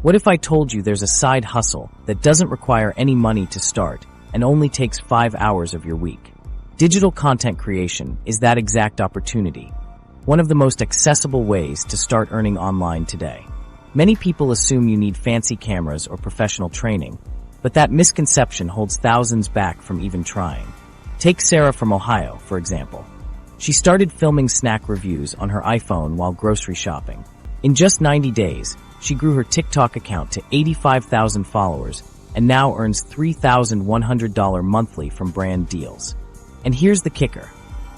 What if I told you there's a side hustle that doesn't require any money to start and only takes 5 hours of your week? Digital content creation is that exact opportunity, one of the most accessible ways to start earning online today. Many people assume you need fancy cameras or professional training, but that misconception holds thousands back from even trying. Take Sarah from Ohio, for example. She started filming snack reviews on her iPhone while grocery shopping. In just 90 days, she grew her TikTok account to 85,000 followers and now earns $3,100 monthly from brand deals. And here's the kicker.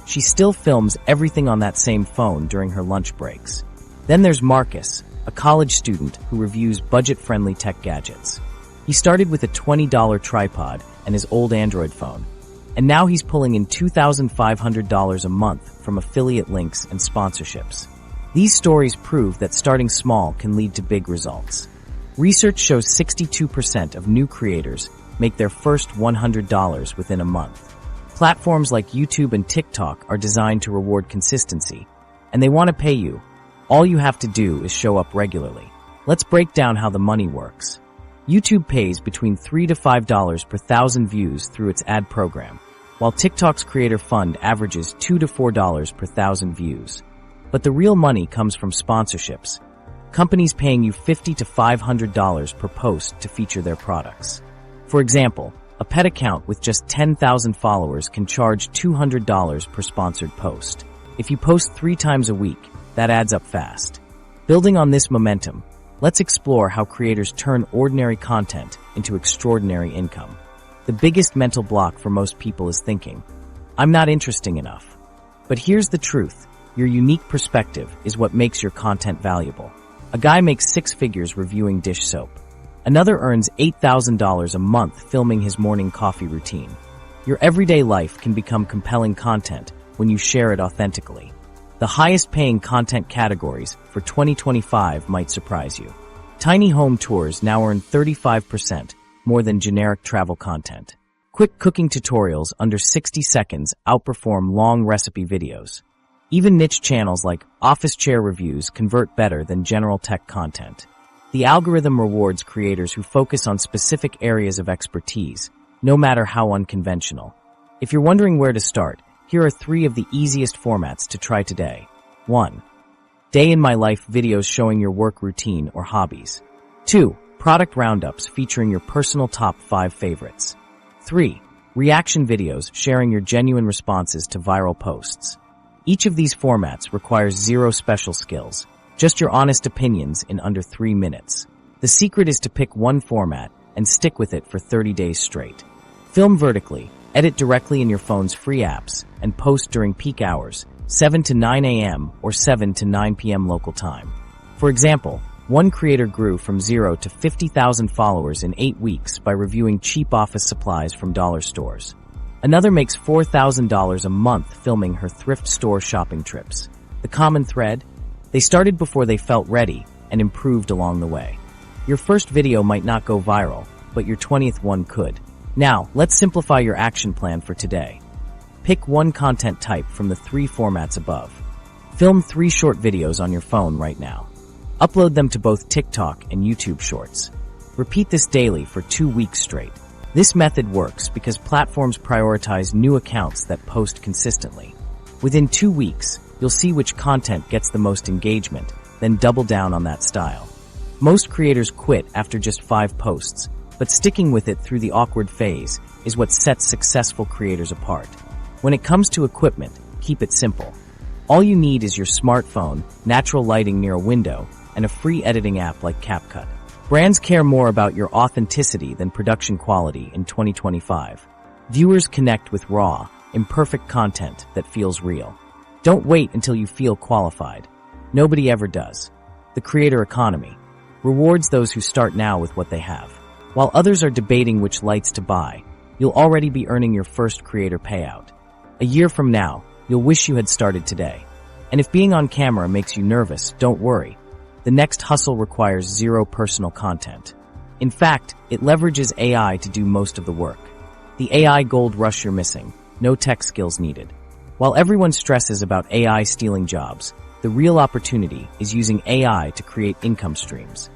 She still films everything on that same phone during her lunch breaks. Then there's Marcus, a college student who reviews budget-friendly tech gadgets. He started with a $20 tripod and his old Android phone, and now he's pulling in $2,500 a month from affiliate links and sponsorships. These stories prove that starting small can lead to big results. Research shows 62% of new creators make their first $100 within a month. Platforms like YouTube and TikTok are designed to reward consistency, and they want to pay you. All you have to do is show up regularly. Let's break down how the money works. YouTube pays between $3 to $5 per thousand views through its ad program, while TikTok's Creator Fund averages $2 to $4 per thousand views. But the real money comes from sponsorships. Companies paying you $50 to $500 per post to feature their products. For example, a pet account with just 10,000 followers can charge $200 per sponsored post. If you post 3 times a week, that adds up fast. Building on this momentum, let's explore how creators turn ordinary content into extraordinary income. The biggest mental block for most people is thinking, I'm not interesting enough. But here's the truth. Your unique perspective is what makes your content valuable. A guy makes 6 figures reviewing dish soap. Another earns $8,000 a month filming his morning coffee routine. Your everyday life can become compelling content when you share it authentically. The highest paying content categories for 2025 might surprise you. Tiny home tours now earn 35% more than generic travel content. Quick cooking tutorials under 60 seconds outperform long recipe videos. Even niche channels like office chair reviews convert better than general tech content. The algorithm rewards creators who focus on specific areas of expertise, no matter how unconventional. If you're wondering where to start, here are 3 of the easiest formats to try today. 1. Day in my life videos showing your work routine or hobbies. 2. Product roundups featuring your personal top 5 favorites. 3. Reaction videos sharing your genuine responses to viral posts. Each of these formats requires 0 special skills, just your honest opinions in under 3 minutes. The secret is to pick one format and stick with it for 30 days straight. Film vertically, edit directly in your phone's free apps, and post during peak hours, 7 to 9 a.m. or 7 to 9 p.m. local time. For example, one creator grew from 0 to 50,000 followers in 8 weeks by reviewing cheap office supplies from dollar stores. Another makes $4,000 a month filming her thrift store shopping trips. The common thread? They started before they felt ready and improved along the way. Your first video might not go viral, but your 20th one could. Now, let's simplify your action plan for today. Pick one content type from the 3 formats above. Film 3 short videos on your phone right now. Upload them to both TikTok and YouTube Shorts. Repeat this daily for 2 weeks straight. This method works because platforms prioritize new accounts that post consistently. Within 2 weeks, you'll see which content gets the most engagement, then double down on that style. Most creators quit after just 5 posts, but sticking with it through the awkward phase is what sets successful creators apart. When it comes to equipment, keep it simple. All you need is your smartphone, natural lighting near a window, and a free editing app like CapCut. Brands care more about your authenticity than production quality in 2025. Viewers connect with raw, imperfect content that feels real. Don't wait until you feel qualified. Nobody ever does. The creator economy rewards those who start now with what they have. While others are debating which lights to buy, you'll already be earning your first creator payout. A year from now, you'll wish you had started today. And if being on camera makes you nervous, don't worry. The next hustle requires 0 personal content. In fact, it leverages AI to do most of the work. The AI gold rush you're missing, no tech skills needed. While everyone stresses about AI stealing jobs, the real opportunity is using AI to create income streams.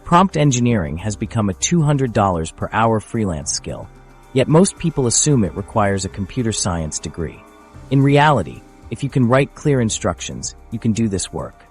Prompt engineering has become a $200 per hour freelance skill, yet most people assume it requires a computer science degree. In reality, if you can write clear instructions, you can do this work.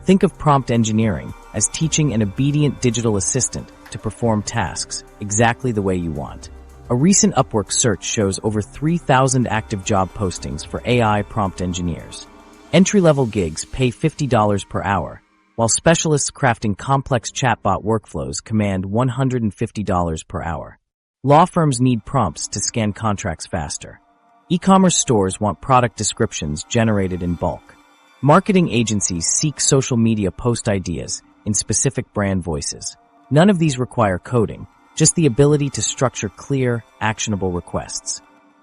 Think of prompt engineering as teaching an obedient digital assistant to perform tasks exactly the way you want. A recent Upwork search shows over 3,000 active job postings for AI prompt engineers. Entry-level gigs pay $50 per hour, while specialists crafting complex chatbot workflows command $150 per hour. Law firms need prompts to scan contracts faster. E-commerce stores want product descriptions generated in bulk. Marketing agencies seek social media post ideas in specific brand voices. None of these require coding, just the ability to structure clear, actionable requests.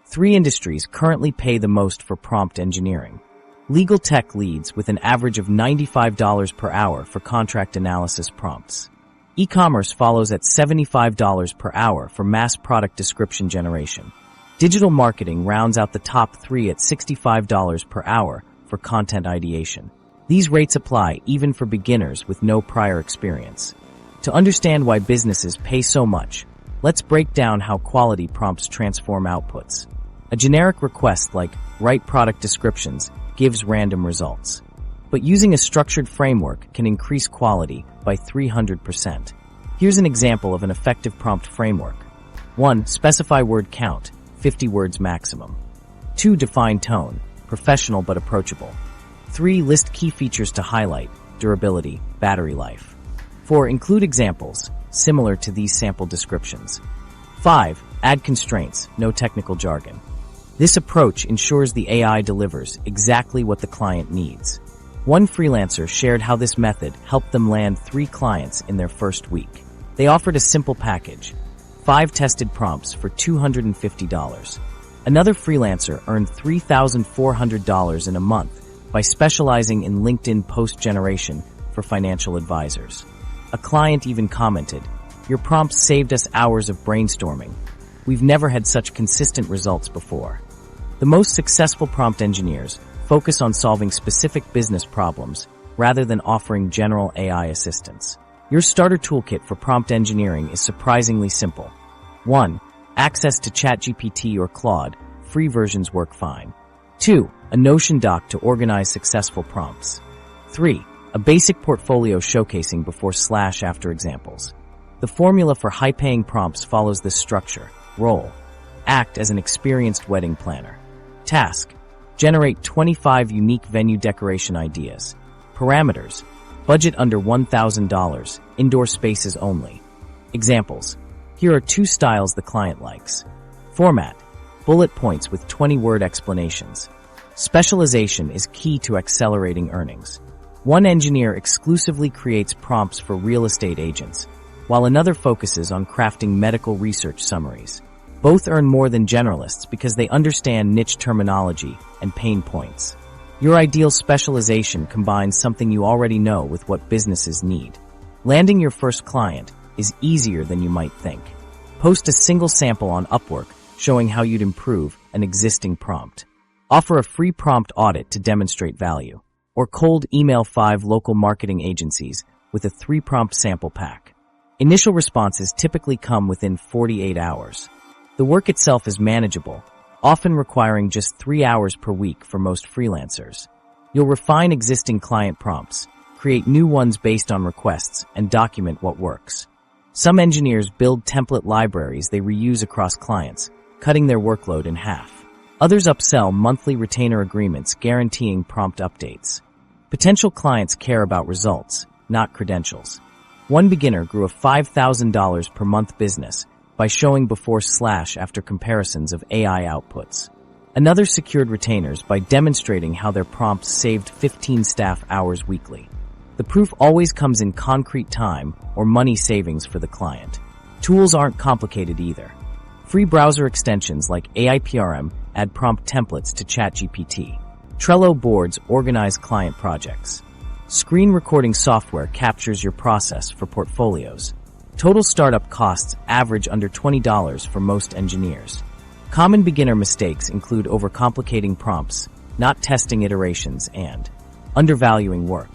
3 industries currently pay the most for prompt engineering. Legal tech leads with an average of $95 per hour for contract analysis prompts. E-commerce follows at $75 per hour for mass product description generation. Digital marketing rounds out the top 3 at $65 per hour for content ideation. These rates apply even for beginners with no prior experience. To understand why businesses pay so much, let's break down how quality prompts transform outputs. A generic request like write product descriptions gives random results. But using a structured framework can increase quality by 300%. Here's an example of an effective prompt framework. 1. Specify word count, 50 words maximum. 2. Define tone, professional but approachable. 3. List key features to highlight, durability, battery life. 4. Include examples, similar to these sample descriptions. 5. Add constraints, no technical jargon. This approach ensures the AI delivers exactly what the client needs. One freelancer shared how this method helped them land 3 clients in their first week. They offered a simple package, 5 tested prompts for $250. Another freelancer earned $3,400 in a month by specializing in LinkedIn post generation for financial advisors. A client even commented, "Your prompts saved us hours of brainstorming. We've never had such consistent results before." The most successful prompt engineers focus on solving specific business problems rather than offering general AI assistance. Your starter toolkit for prompt engineering is surprisingly simple. 1. Access to ChatGPT or Claude. Free versions work fine. 2. A Notion doc to organize successful prompts. 3. A basic portfolio showcasing before/after examples. The formula for high-paying prompts follows this structure. Role. Act as an experienced wedding planner. Task. Generate 25 unique venue decoration ideas. Parameters. Budget under $1,000, indoor spaces only. Examples. Here are 2 styles the client likes. Format. Bullet points with 20-word explanations. Specialization is key to accelerating earnings. One engineer exclusively creates prompts for real estate agents, while another focuses on crafting medical research summaries. Both earn more than generalists because they understand niche terminology and pain points. Your ideal specialization combines something you already know with what businesses need. Landing your first client is easier than you might think. Post a single sample on Upwork showing how you'd improve an existing prompt. Offer a free prompt audit to demonstrate value. Or cold email 5 local marketing agencies with a 3-prompt sample pack. Initial responses typically come within 48 hours. The work itself is manageable, often requiring just 3 hours per week for most freelancers. You'll refine existing client prompts, create new ones based on requests, and document what works. Some engineers build template libraries they reuse across clients, cutting their workload in half. Others upsell monthly retainer agreements guaranteeing prompt updates. Potential clients care about results, not credentials. One beginner grew a $5,000 per month business by showing before/after comparisons of AI outputs. Another secured retainers by demonstrating how their prompts saved 15 staff hours weekly. The proof always comes in concrete time or money savings for the client. Tools aren't complicated either. Free browser extensions like AIPRM add prompt templates to ChatGPT. Trello boards organize client projects. Screen recording software captures your process for portfolios. Total startup costs average under $20 for most engineers. Common beginner mistakes include overcomplicating prompts, not testing iterations, and undervaluing work.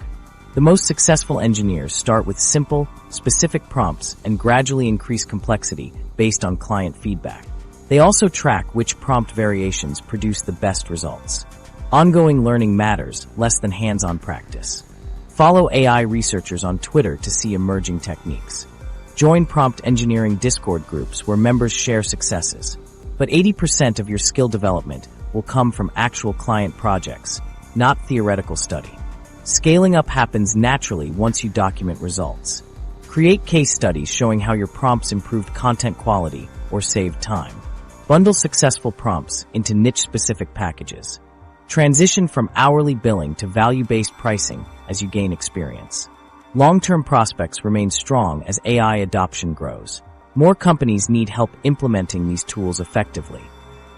The most successful engineers start with simple, specific prompts and gradually increase complexity based on client feedback. They also track which prompt variations produce the best results. Ongoing learning matters less than hands-on practice. Follow AI researchers on Twitter to see emerging techniques. Join prompt engineering Discord groups where members share successes. But 80% of your skill development will come from actual client projects, not theoretical study. Scaling up happens naturally once you document results. Create case studies showing how your prompts improved content quality or saved time. Bundle successful prompts into niche-specific packages. Transition from hourly billing to value-based pricing as you gain experience. Long-term prospects remain strong as AI adoption grows. More companies need help implementing these tools effectively.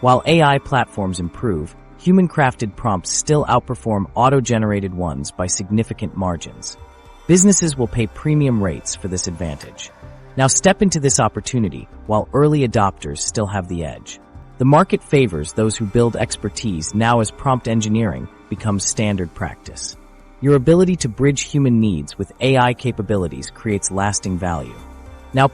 While AI platforms improve, human-crafted prompts still outperform auto-generated ones by significant margins. Businesses will pay premium rates for this advantage. Now step into this opportunity while early adopters still have the edge. The market favors those who build expertise now as prompt engineering becomes standard practice. Your ability to bridge human needs with AI capabilities creates lasting value. Now